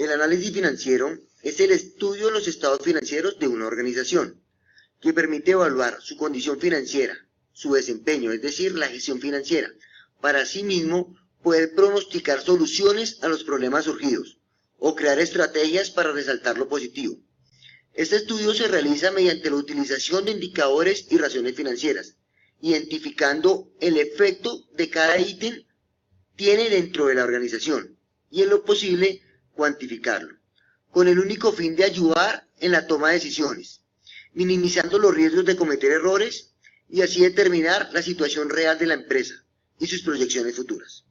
El análisis financiero es el estudio de los estados financieros de una organización, que permite evaluar su condición financiera, su desempeño, es decir, la gestión financiera, para asimismo poder pronosticar soluciones a los problemas surgidos o crear estrategias para resaltar lo positivo. Este estudio se realiza mediante la utilización de indicadores y razones financieras, identificando el efecto de cada ítem tiene dentro de la organización y en lo posible cuantificarlo, con el único fin de ayudar en la toma de decisiones, minimizando los riesgos de cometer errores y así determinar la situación real de la empresa y sus proyecciones futuras.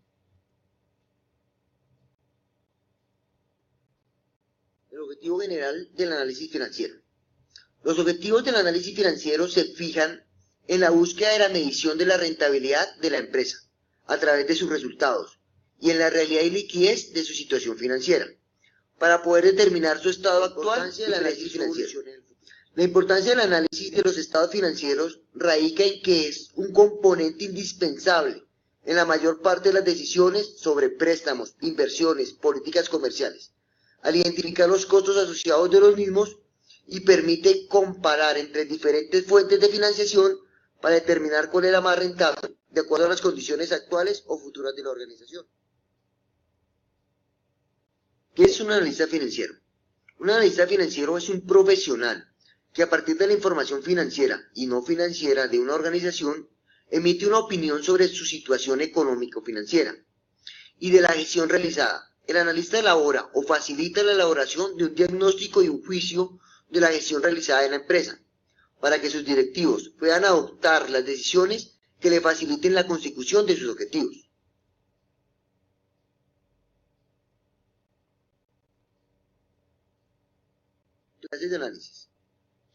El objetivo general del análisis financiero. Los objetivos del análisis financiero se fijan en la búsqueda de la medición de la rentabilidad de la empresa a través de sus resultados y en la realidad y liquidez de su situación financiera, para poder determinar su estado actual del análisis financiero. La importancia del análisis de los estados financieros radica en que es un componente indispensable en la mayor parte de las decisiones sobre préstamos, inversiones, políticas comerciales, al identificar los costos asociados de los mismos y permite comparar entre diferentes fuentes de financiación para determinar cuál es la más rentable, de acuerdo a las condiciones actuales o futuras de la organización. ¿Qué es un analista financiero? Un analista financiero es un profesional que a partir de la información financiera y no financiera de una organización emite una opinión sobre su situación económico-financiera y de la gestión realizada. El analista elabora o facilita la elaboración de un diagnóstico y un juicio de la gestión realizada en la empresa, para que sus directivos puedan adoptar las decisiones que le faciliten la consecución de sus objetivos. Clases de análisis.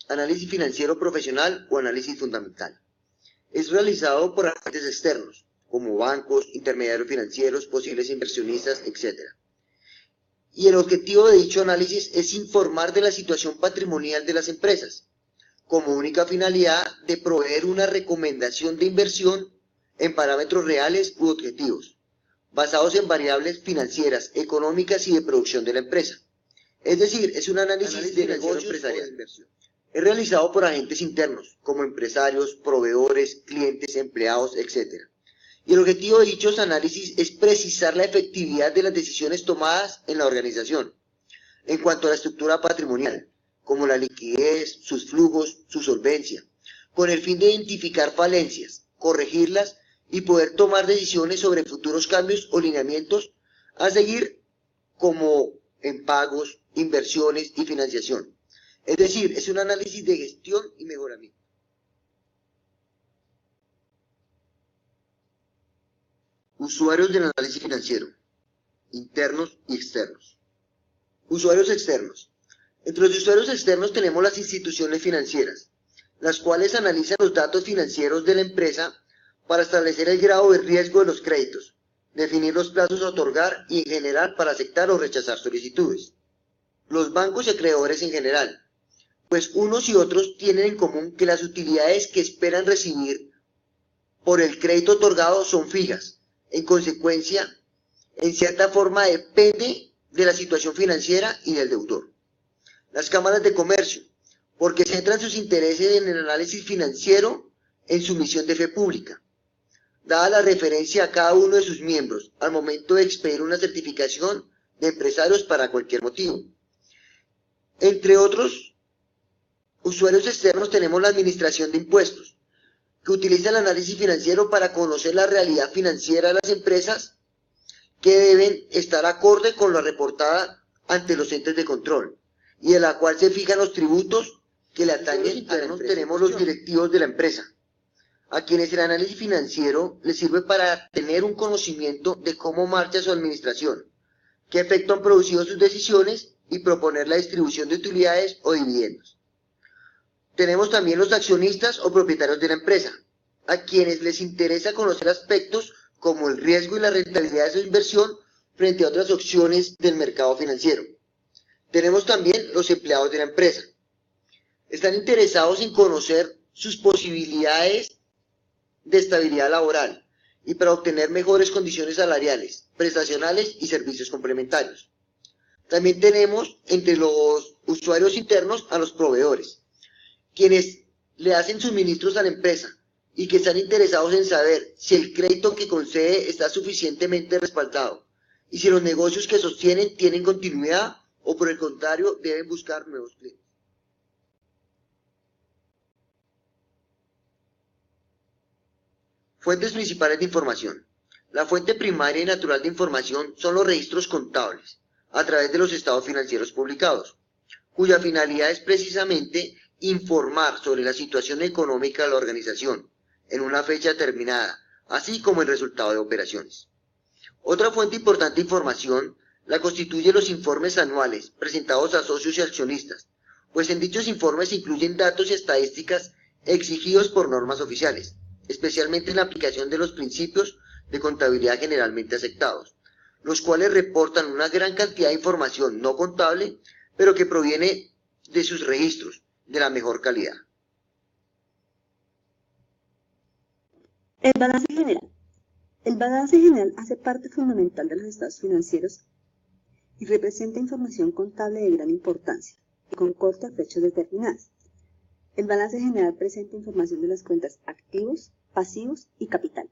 Análisis financiero profesional o análisis fundamental. Es realizado por agentes externos, como bancos, intermediarios financieros, posibles inversionistas, etc. Y el objetivo de dicho análisis es informar de la situación patrimonial de las empresas, como única finalidad de proveer una recomendación de inversión en parámetros reales u objetivos, basados en variables financieras, económicas y de producción de la empresa. Es decir, es un análisis de negocios empresarial. Es realizado por agentes internos, como empresarios, proveedores, clientes, empleados, etc. Y el objetivo de dichos análisis es precisar la efectividad de las decisiones tomadas en la organización, en cuanto a la estructura patrimonial, como la liquidez, sus flujos, su solvencia, con el fin de identificar falencias, corregirlas y poder tomar decisiones sobre futuros cambios o lineamientos a seguir, como en pagos, inversiones y financiación. Es decir, es un análisis de gestión y mejoramiento. Usuarios del análisis financiero, internos y externos. Usuarios externos. Entre los usuarios externos tenemos las instituciones financieras, las cuales analizan los datos financieros de la empresa para establecer el grado de riesgo de los créditos, definir los plazos a otorgar y en general para aceptar o rechazar solicitudes. Los bancos y acreedores en general, pues unos y otros tienen en común que las utilidades que esperan recibir por el crédito otorgado son fijas. En consecuencia, en cierta forma depende de la situación financiera y del deudor. Las cámaras de comercio, porque centran sus intereses en el análisis financiero en su misión de fe pública, dada la referencia a cada uno de sus miembros al momento de expedir una certificación de empresarios para cualquier motivo. Entre otros usuarios externos tenemos la administración de impuestos, que utiliza el análisis financiero para conocer la realidad financiera de las empresas que deben estar acorde con la reportada ante los entes de control y de la cual se fijan los tributos que le atañen a la empresa. Tenemos los directivos de la empresa, a quienes el análisis financiero les sirve para tener un conocimiento de cómo marcha su administración, qué efecto han producido sus decisiones y proponer la distribución de utilidades o dividendos. Tenemos también los accionistas o propietarios de la empresa, a quienes les interesa conocer aspectos como el riesgo y la rentabilidad de su inversión frente a otras opciones del mercado financiero. Tenemos también los empleados de la empresa. Están interesados en conocer sus posibilidades de estabilidad laboral y para obtener mejores condiciones salariales, prestacionales y servicios complementarios. También tenemos entre los usuarios internos a los proveedores, quienes le hacen suministros a la empresa y que están interesados en saber si el crédito que concede está suficientemente respaldado y si los negocios que sostienen tienen continuidad o por el contrario deben buscar nuevos clientes. Fuentes principales de información. La fuente primaria y natural de información son los registros contables, a través de los estados financieros publicados, cuya finalidad es precisamente informar sobre la situación económica de la organización en una fecha determinada, así como el resultado de operaciones. Otra fuente importante de información la constituyen los informes anuales presentados a socios y accionistas, pues en dichos informes se incluyen datos y estadísticas exigidos por normas oficiales, especialmente en la aplicación de los principios de contabilidad generalmente aceptados, los cuales reportan una gran cantidad de información no contable, pero que proviene de sus registros de la mejor calidad. El balance general. El balance general hace parte fundamental de los estados financieros y representa información contable de gran importancia y con corte a fechas determinadas. El balance general presenta información de las cuentas activos, pasivos y capital.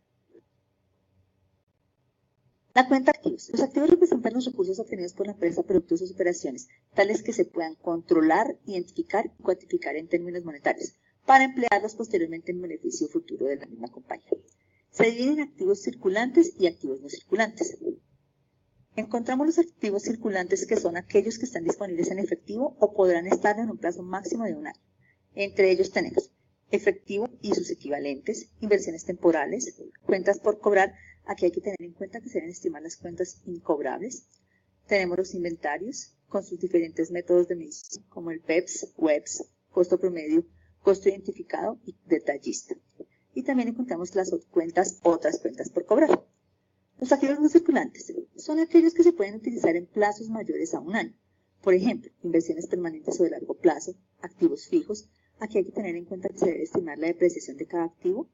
La cuenta activos. Los activos representan los recursos obtenidos por la empresa producto de sus operaciones, tales que se puedan controlar, identificar y cuantificar en términos monetarios, para emplearlos posteriormente en beneficio futuro de la misma compañía. Se dividen en activos circulantes y activos no circulantes. Encontramos los activos circulantes, que son aquellos que están disponibles en efectivo o podrán estar en un plazo máximo de un año. Entre ellos tenemos efectivo y sus equivalentes, inversiones temporales, cuentas por cobrar. Aquí hay que tener en cuenta que se deben estimar las cuentas incobrables. Tenemos los inventarios con sus diferentes métodos de medición, como el PEPS, WEPS, costo promedio, costo identificado y detallista. Y también encontramos las otras cuentas por cobrar. Los activos no circulantes son aquellos que se pueden utilizar en plazos mayores a un año. Por ejemplo, inversiones permanentes o de largo plazo, activos fijos. Aquí hay que tener en cuenta que se debe estimar la depreciación de cada activo.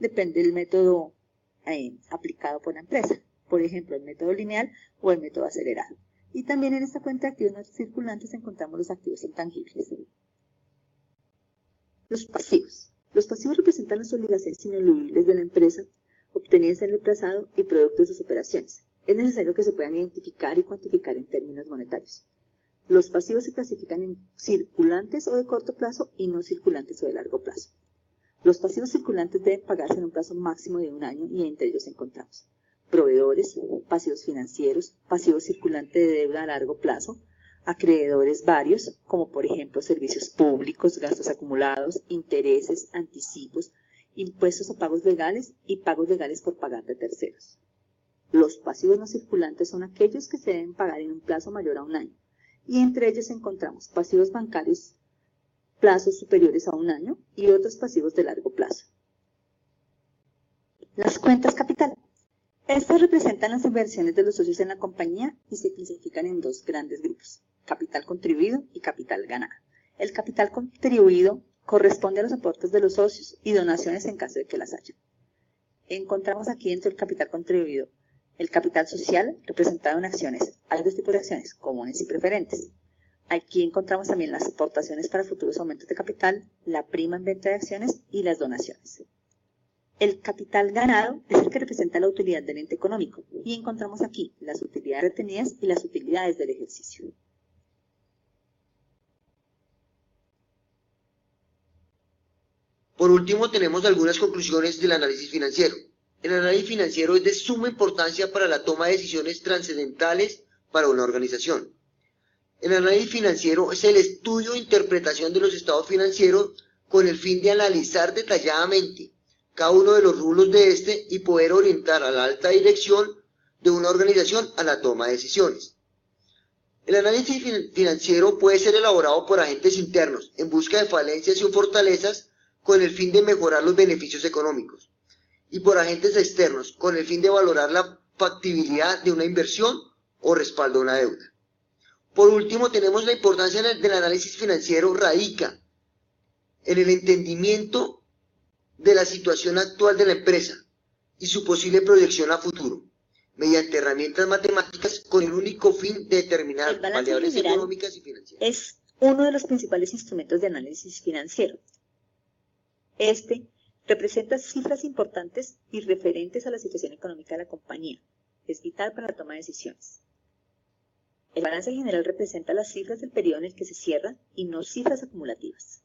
Depende del método aplicado por la empresa, por ejemplo el método lineal o el método acelerado. Y también en esta cuenta de activos no circulantes encontramos los activos intangibles. Los pasivos. Los pasivos representan las obligaciones ineludibles de la empresa obtenidas en el pasado y producto de sus operaciones. Es necesario que se puedan identificar y cuantificar en términos monetarios. Los pasivos se clasifican en circulantes o de corto plazo y no circulantes o de largo plazo. Los pasivos circulantes deben pagarse en un plazo máximo de un año y entre ellos encontramos proveedores, pasivos financieros, pasivos circulantes de deuda a largo plazo, acreedores varios, como por ejemplo servicios públicos, gastos acumulados, intereses, anticipos, impuestos o pagos legales y pagos legales por pagar de terceros. Los pasivos no circulantes son aquellos que se deben pagar en un plazo mayor a un año y entre ellos encontramos pasivos bancarios, plazos superiores a un año y otros pasivos de largo plazo. Las cuentas capital. Estas representan las inversiones de los socios en la compañía y se clasifican en dos grandes grupos: capital contribuido y capital ganado. El capital contribuido corresponde a los aportes de los socios y donaciones en caso de que las haya. Encontramos aquí dentro del capital contribuido el capital social, representado en acciones. Hay dos tipos de acciones, comunes y preferentes. Aquí encontramos también las aportaciones para futuros aumentos de capital, la prima en venta de acciones y las donaciones. El capital ganado es el que representa la utilidad del ente económico y encontramos aquí las utilidades retenidas y las utilidades del ejercicio. Por último, tenemos algunas conclusiones del análisis financiero. El análisis financiero es de suma importancia para la toma de decisiones trascendentales para una organización. El análisis financiero es el estudio e interpretación de los estados financieros con el fin de analizar detalladamente cada uno de los rubros de este y poder orientar a la alta dirección de una organización a la toma de decisiones. El análisis financiero puede ser elaborado por agentes internos en busca de falencias y fortalezas con el fin de mejorar los beneficios económicos, y por agentes externos con el fin de valorar la factibilidad de una inversión o respaldo de una deuda. Por último, tenemos la importancia del análisis financiero radica en el entendimiento de la situación actual de la empresa y su posible proyección a futuro, mediante herramientas matemáticas con el único fin de El determinar balance variables general económicas y financieras. es uno de los principales instrumentos de análisis financiero. Este representa cifras importantes y referentes a la situación económica de la compañía. Es vital para la toma de decisiones. El balance general representa las cifras del periodo en el que se cierra y no cifras acumulativas.